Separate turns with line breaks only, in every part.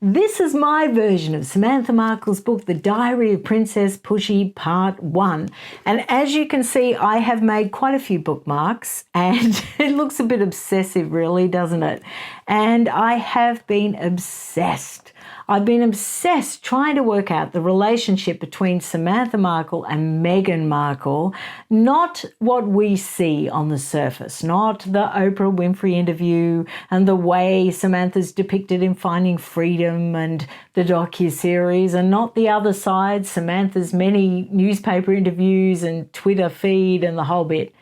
This is my version of Samantha Markle's book, The Diary of Princess Pushy, Part 1. And as you can see, I have made quite a few bookmarks, and it looks a bit obsessive, really, doesn't it? And I have been obsessed. I've been obsessed trying to work out the relationship between Samantha Markle and Meghan Markle, not what we see on the surface, not the Oprah Winfrey interview and the way Samantha's depicted in Finding Freedom and the docuseries, and not the other side, Samantha's many newspaper interviews and Twitter feed and the whole bit.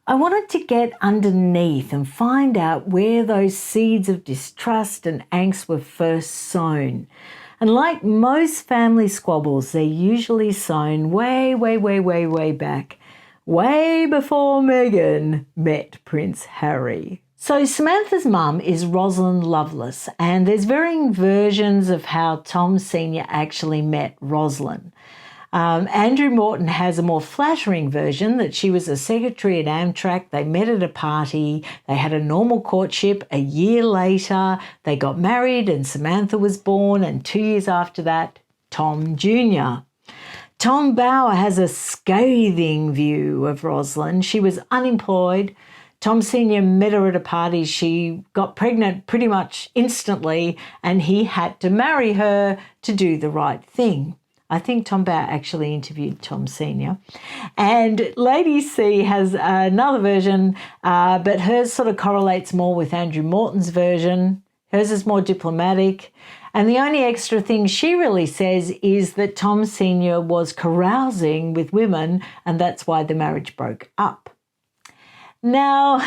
I wanted to get underneath and find out where those seeds of distrust and angst were first sown. And like most family squabbles, they're usually sown way back, way before Meghan met Prince Harry. So Samantha's mum is Rosalind Lovelace, and there's varying versions of how Tom Sr. actually met Rosalind. Andrew Morton has a more flattering version that she was a secretary at Amtrak. They met at a party. They had a normal courtship. A year later, they got married and Samantha was born. And 2 years after that, Tom Jr. Tom Bauer has a scathing view of Rosalind. She was unemployed. Tom Sr. met her at a party. She got pregnant pretty much instantly, and he had to marry her to do the right thing. I think Tom Bauer actually interviewed Tom Sr. And Lady C has another version, but hers sort of correlates more with Andrew Morton's version. Hers is more diplomatic. And the only extra thing she really says is that Tom Sr. was carousing with women, and that's why the marriage broke up. Now,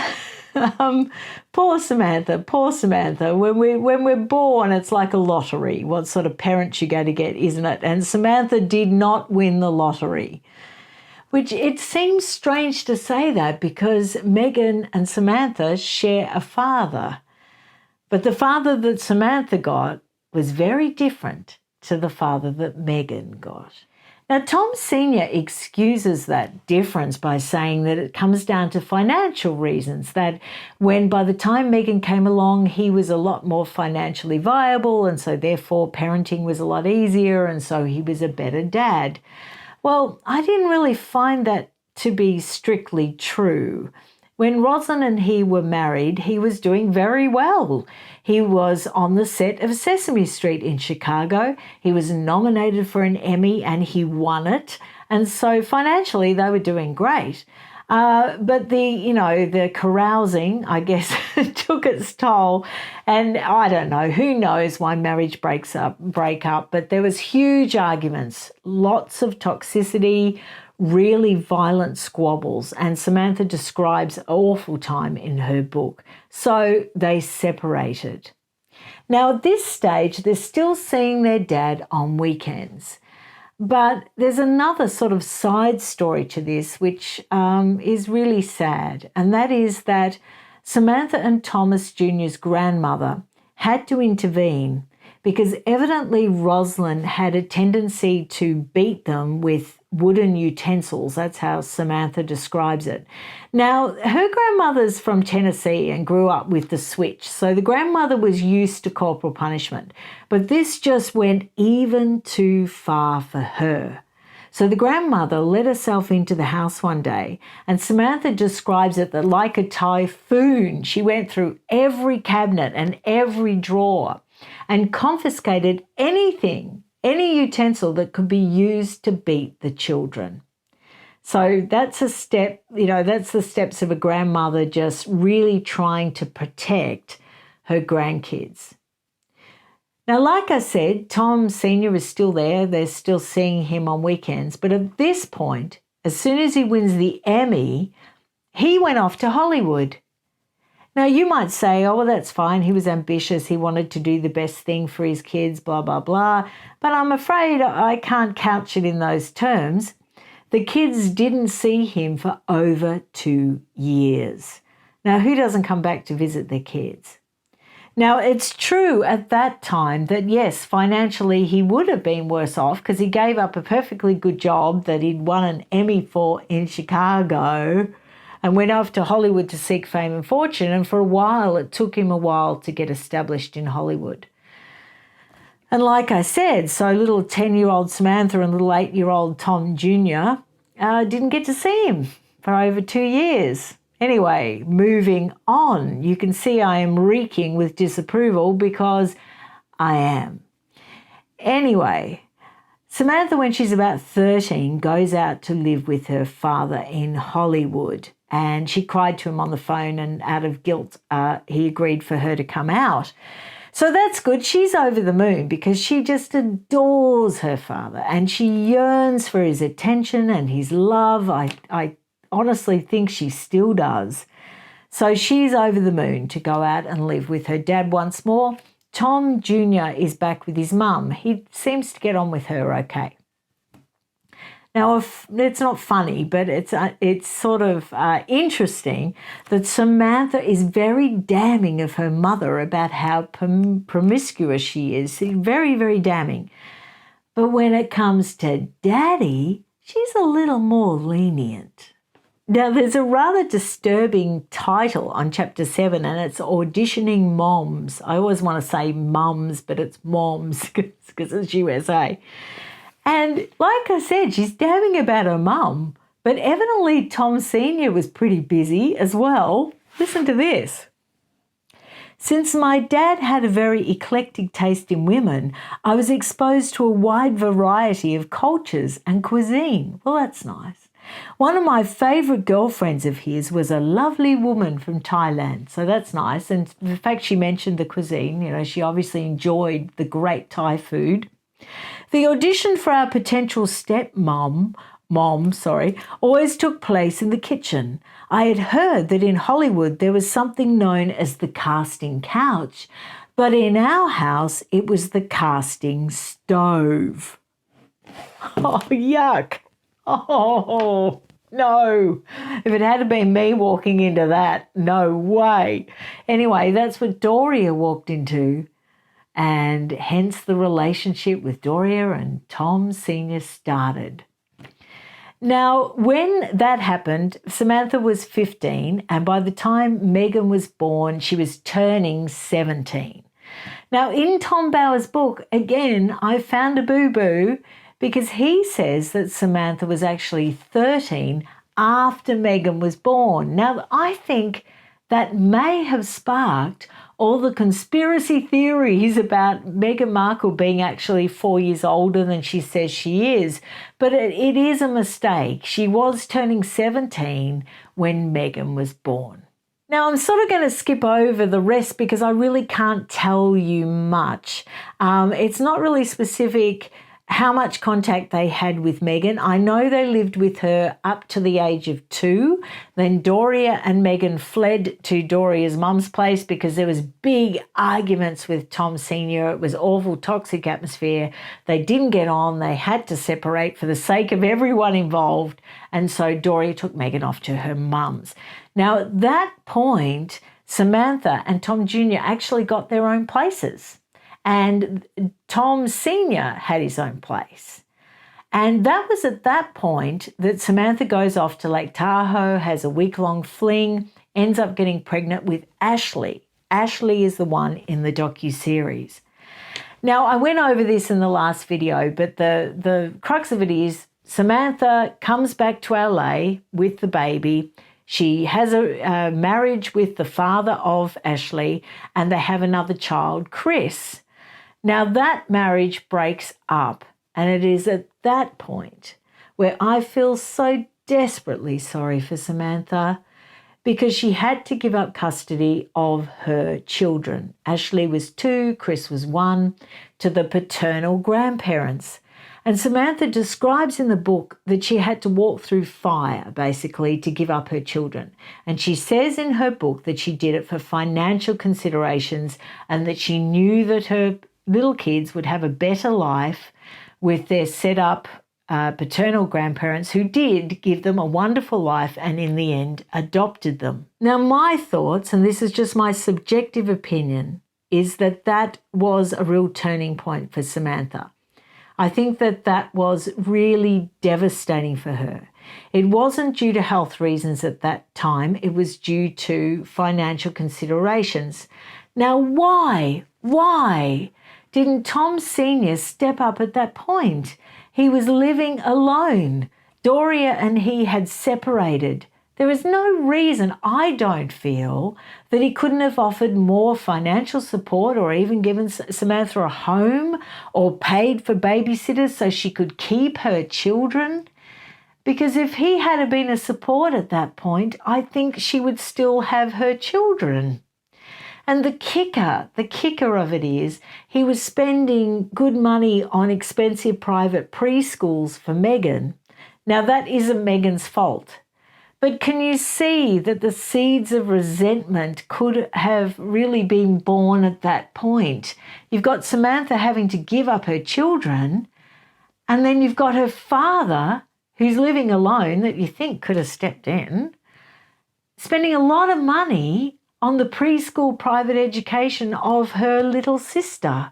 poor Samantha. When we're born, it's like a lottery. What sort of parents you go to get, isn't it? And Samantha did not win the lottery, which it seems strange to say that because Meghan and Samantha share a father. But the father that Samantha got was very different to the father that Meghan got. Now, Tom Sr. excuses that difference by saying that it comes down to financial reasons, that when by the time Meghan came along, he was a lot more financially viable, and so therefore parenting was a lot easier, and so he was a better dad. Well, I didn't really find that to be strictly true. When Rosalind and he were married, he was doing very well. He was on the set of Sesame Street in Chicago. He was nominated for an Emmy and he won it. And so financially, they were doing great. But the carousing, I guess, took its toll. And I don't know, who knows why marriage break up, but there was huge arguments, lots of toxicity, really violent squabbles, and Samantha describes an awful time in her book. So they separated. Now at this stage, they're still seeing their dad on weekends. But there's another sort of side story to this, which is really sad, and that is that Samantha and Thomas Jr.'s grandmother had to intervene because evidently Rosalind had a tendency to beat them with wooden utensils. That's how Samantha describes it. Now, her grandmother's from Tennessee and grew up with the switch, so the grandmother was used to corporal punishment, but this just went even too far for her. So the grandmother let herself into the house one day, and Samantha describes it that like a typhoon, she went through every cabinet and every drawer and confiscated anything, any utensil that could be used to beat the children. So that's a step, that's the steps of a grandmother just really trying to protect her grandkids. Now, like I said, Tom Sr. is still there. They're still seeing him on weekends. But at this point, as soon as he wins the Emmy, he went off to Hollywood. Now, you might say, oh, well, that's fine. He was ambitious. He wanted to do the best thing for his kids, blah, blah, blah. But I'm afraid I can't couch it in those terms. The kids didn't see him for over 2 years. Now, who doesn't come back to visit their kids? Now, it's true at that time that, yes, financially he would have been worse off because he gave up a perfectly good job that he'd won an Emmy for in Chicago and went off to Hollywood to seek fame and fortune. And for a while, it took him a while to get established in Hollywood. And like I said, so little 10-year-old Samantha and little 8-year-old Tom Jr. Didn't get to see him for over 2 years. Anyway, moving on. You can see I am reeking with disapproval because I am. Anyway, Samantha, when she's about 13, goes out to live with her father in Hollywood. And she cried to him on the phone, and out of guilt, he agreed for her to come out. So that's good. She's over the moon because she just adores her father and she yearns for his attention and his love. I honestly think she still does. So she's over the moon to go out and live with her dad once more. Tom Jr. is back with his mum. He seems to get on with her okay. Now, it's not funny, but it's sort of interesting that Samantha is very damning of her mother about how promiscuous she is. Very, very damning. But when it comes to Daddy, she's a little more lenient. Now, there's a rather disturbing title on Chapter 7, and it's Auditioning Moms. I always want to say mums, but it's moms because it's USA. And like I said, she's damning about her mum, but evidently Tom Sr. was pretty busy as well. Listen to this. Since my dad had a very eclectic taste in women, I was exposed to a wide variety of cultures and cuisine. Well, that's nice. One of my favourite girlfriends of his was a lovely woman from Thailand, so that's nice. And the fact she mentioned the cuisine, you know, she obviously enjoyed the great Thai food. The audition for our potential stepmom, always took place in the kitchen. I had heard that in Hollywood there was something known as the casting couch, but in our house it was the casting stove. Oh, yuck. Oh, no. If it had been me walking into that, no way. Anyway, that's what Doria walked into. And hence the relationship with Doria and Tom Sr. started. Now, when that happened, Samantha was 15, and by the time Meghan was born, she was turning 17. Now, in Tom Bower's book, again, I found a boo-boo because he says that Samantha was actually 13 after Meghan was born. Now, I think that may have sparked all the conspiracy theories about Meghan Markle being actually 4 years older than she says she is. But it is a mistake. She was turning 17 when Meghan was born. Now, I'm sort of going to skip over the rest because I really can't tell you much. It's not really specific how much contact they had with Meghan. I know they lived with her up to the age of 2. Then Doria and Meghan fled to Doria's mum's place because there was big arguments with Tom Sr. It was awful, toxic atmosphere. They didn't get on. They had to separate for the sake of everyone involved. And so Doria took Meghan off to her mum's. Now, at that point, Samantha and Tom Jr. actually got their own places. And Tom Sr. had his own place. And that was at that point that Samantha goes off to Lake Tahoe, has a week-long fling, ends up getting pregnant with Ashley. Ashley is the one in the docuseries. Now, I went over this in the last video, but the crux of it is Samantha comes back to LA with the baby. She has a marriage with the father of Ashley, and they have another child, Chris. Now, that marriage breaks up, and it is at that point where I feel so desperately sorry for Samantha because she had to give up custody of her children. Ashley was 2, Chris was 1, to the paternal grandparents. And Samantha describes in the book that she had to walk through fire, basically, to give up her children. And she says in her book that she did it for financial considerations and that she knew that her little kids would have a better life with their set-up paternal grandparents who did give them a wonderful life and in the end adopted them. Now, my thoughts, and this is just my subjective opinion, is that that was a real turning point for Samantha. I think that that was really devastating for her. It wasn't due to health reasons at that time. It was due to financial considerations. Now, why Didn't Tom Sr. step up at that point? He was living alone. Doria and he had separated. There is no reason, I don't feel, that he couldn't have offered more financial support or even given Samantha a home or paid for babysitters so she could keep her children. Because if he had been a support at that point, I think she would still have her children. And the kicker of it is he was spending good money on expensive private preschools for Meghan. Now, that isn't Meghan's fault. But can you see that the seeds of resentment could have really been born at that point? You've got Samantha having to give up her children, and then you've got her father, who's living alone, that you think could have stepped in, spending a lot of money on the preschool private education of her little sister.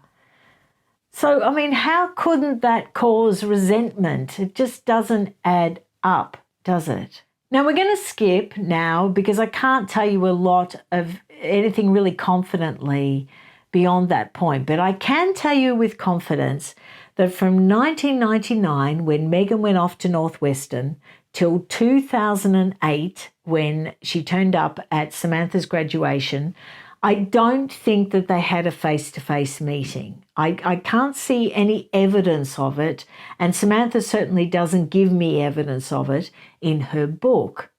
So, I mean, how couldn't that cause resentment? It just doesn't add up, does it? Now, we're going to skip now because I can't tell you a lot of anything really confidently beyond that point. But I can tell you with confidence that from 1999, when Meghan went off to Northwestern, till 2008, when she turned up at Samantha's graduation, I don't think that they had a face-to-face meeting. I can't see any evidence of it, and Samantha certainly doesn't give me evidence of it in her book.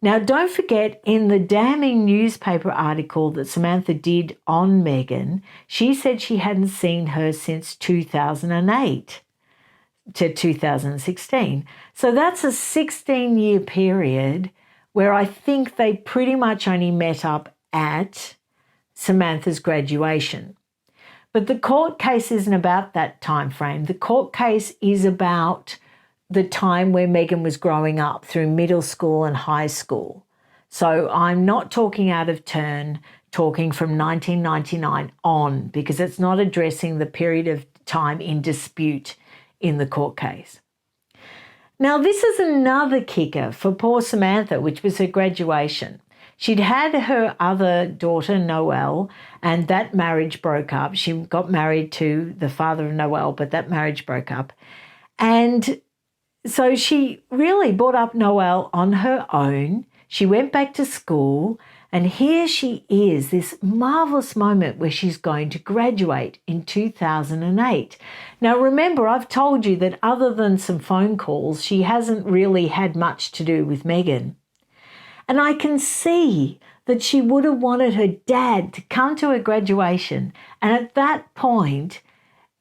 Now, don't forget, in the damning newspaper article that Samantha did on Meghan, she said she hadn't seen her since 2008 to 2016. So that's a 16-year period where I think they pretty much only met up at Samantha's graduation. But the court case isn't about that time frame. The court case is about the time where Meghan was growing up through middle school and high school. So I'm not talking out of turn, talking from 1999 on, because it's not addressing the period of time in dispute in the court case. Now, this is another kicker for poor Samantha, which was her graduation. She'd had her other daughter, Noelle, and that marriage broke up. She got married to the father of Noelle, but that marriage broke up. And so she really brought up Noelle on her own. She went back to school, and here she is, this marvelous moment where she's going to graduate in 2008. Now, remember, I've told you that other than some phone calls, she hasn't really had much to do with Meghan. And I can see that she would have wanted her dad to come to her graduation. And at that point,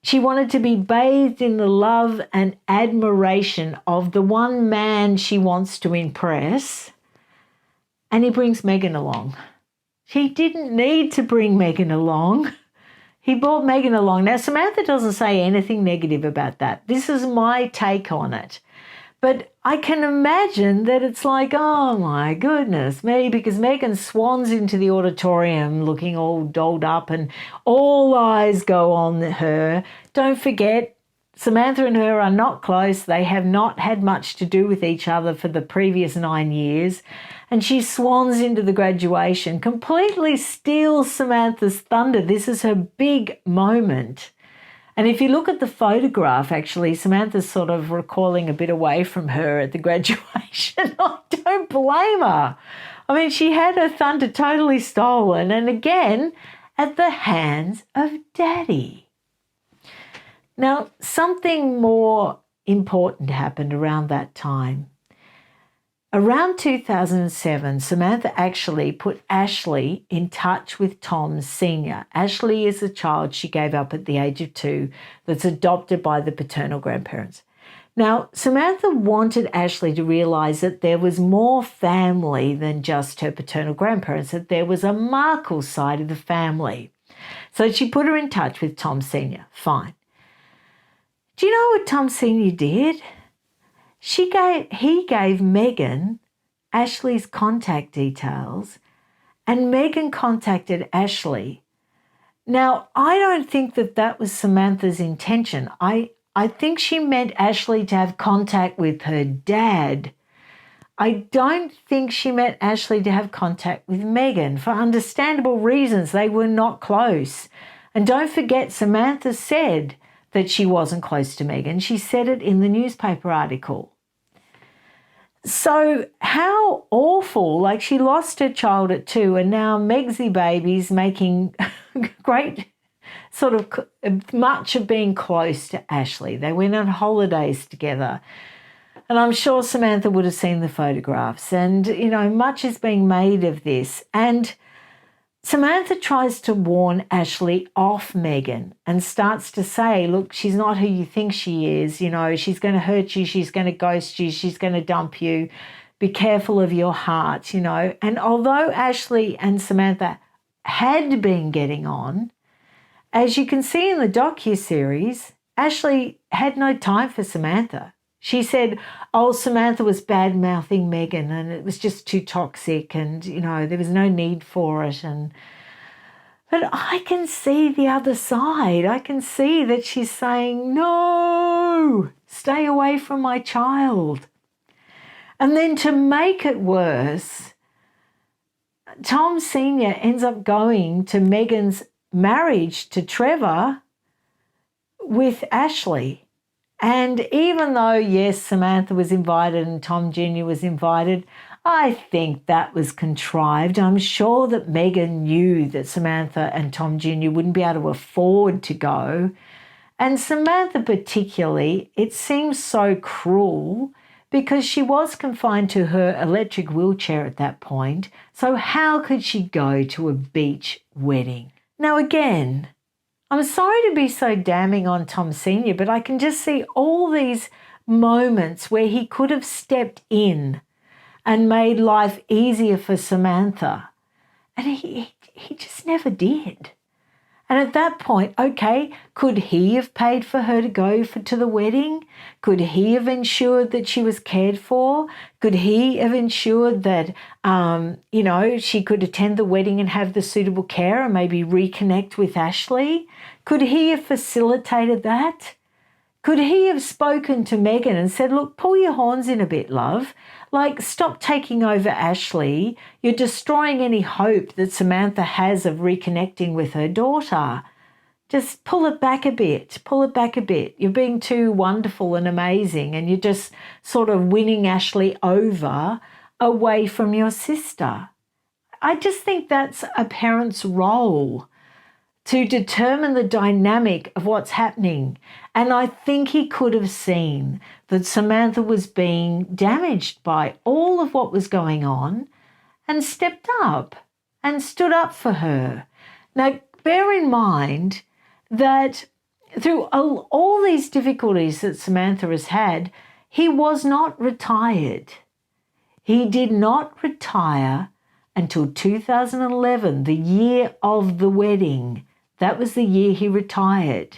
she wanted to be bathed in the love and admiration of the one man she wants to impress. And he brings Meghan along. He didn't need to bring Meghan along. He brought Meghan along. Now, Samantha doesn't say anything negative about that. This is my take on it. But I can imagine that it's like, oh my goodness me, because Meghan swans into the auditorium looking all dolled up and all eyes go on her. Don't forget, Samantha and her are not close. They have not had much to do with each other for the previous 9 years. And she swans into the graduation, completely steals Samantha's thunder. This is her big moment. And if you look at the photograph, actually, Samantha's sort of recoiling a bit away from her at the graduation. I don't blame her. I mean, she had her thunder totally stolen, and again, at the hands of Daddy. Now, something more important happened around that time. Around 2007, Samantha actually put Ashley in touch with Tom Sr. Ashley is a child she gave up at the age of 2 that's adopted by the paternal grandparents. Now, Samantha wanted Ashley to realise that there was more family than just her paternal grandparents, that there was a Markle side of the family. So she put her in touch with Tom Sr. Fine. Do you know what Tom Sr. did? He gave Meghan Ashley's contact details, and Meghan contacted Ashley. Now, I don't think that was Samantha's intention. I think she meant Ashley to have contact with her dad. I don't think she meant Ashley to have contact with Meghan for understandable reasons. They were not close. And don't forget, Samantha said that she wasn't close to Meghan. She said it in the newspaper article. So how awful, like she lost her child at 2 and now Megsy baby's making great sort of much of being close to Ashley. They went on holidays together. And I'm sure Samantha would have seen the photographs. And, you know, much is being made of this. And Samantha tries to warn Ashley off Meghan and starts to say, look, she's not who you think she is. You know, she's going to hurt you. She's going to ghost you. She's going to dump you. Be careful of your heart, you know. And although Ashley and Samantha had been getting on, as you can see in the docuseries, Ashley had no time for Samantha. She said, oh, Samantha was bad-mouthing Meghan and it was just too toxic and, you know, there was no need for it. But I can see the other side. I can see that she's saying, no, stay away from my child. And then to make it worse, Tom Sr. ends up going to Meghan's marriage to Trevor with Ashley. And even though, yes, Samantha was invited and Tom Jr. was invited, I think that was contrived. I'm sure that Meghan knew that Samantha and Tom Jr. wouldn't be able to afford to go. And Samantha particularly, it seems so cruel because she was confined to her electric wheelchair at that point. So how could she go to a beach wedding? Now again, I'm sorry to be so damning on Tom Sr., but I can just see all these moments where he could have stepped in and made life easier for Samantha. And he just never did. And at that point, okay, could he have paid for her to go to the wedding? Could he have ensured that she was cared for? Could he have ensured that, you know, she could attend the wedding and have the suitable care and maybe reconnect with Ashley? Could he have facilitated that? Could he have spoken to Meghan and said, look, pull your horns in a bit, love. Like, stop taking over Ashley. You're destroying any hope that Samantha has of reconnecting with her daughter. Just pull it back a bit. Pull it back a bit. You're being too wonderful and amazing and you're just sort of winning Ashley over away from your sister. I just think that's a parent's role, to determine the dynamic of what's happening. And I think he could have seen that Samantha was being damaged by all of what was going on and stepped up and stood up for her. Now, bear in mind that through all these difficulties that Samantha has had, he was not retired. He did not retire until 2011, the year of the wedding. That was the year he retired.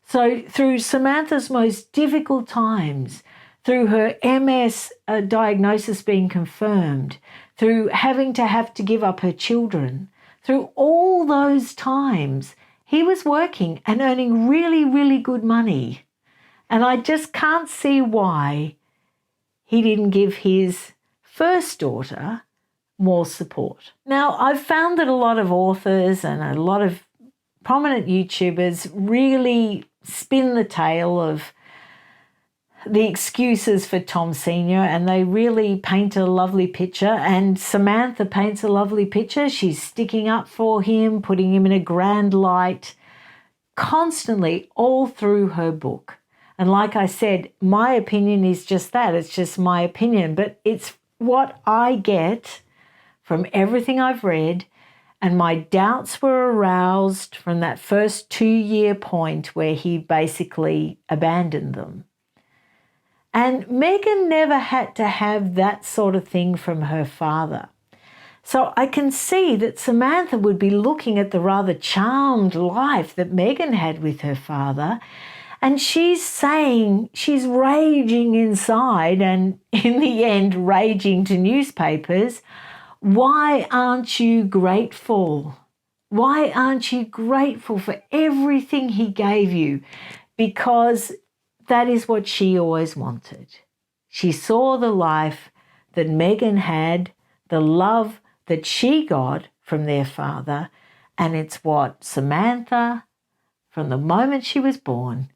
So through Samantha's most difficult times, through her MS diagnosis being confirmed, through having to give up her children, through all those times, he was working and earning really, really good money. And I just can't see why he didn't give his first daughter more support. Now, I've found that a lot of authors and a lot of prominent YouTubers really spin the tale of the excuses for Tom Sr. and they really paint a lovely picture, and Samantha paints a lovely picture. She's sticking up for him, putting him in a grand light constantly all through her book. And like I said, my opinion is just that. It's just my opinion, but it's what I get from everything I've read. And my doubts were aroused from that first 2-year point where he basically abandoned them. And Meghan never had to have that sort of thing from her father. So I can see that Samantha would be looking at the rather charmed life that Meghan had with her father, and she's saying, she's raging inside and in the end raging to newspapers, why aren't you grateful? Why aren't you grateful for everything he gave you? Because that is what she always wanted. She saw the life that Meghan had, the love that she got from their father, and it's what Samantha from the moment she was born,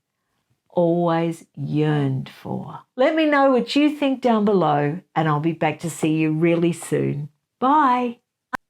always yearned for. Let me know what you think down below, and I'll be back to see you really soon. Bye.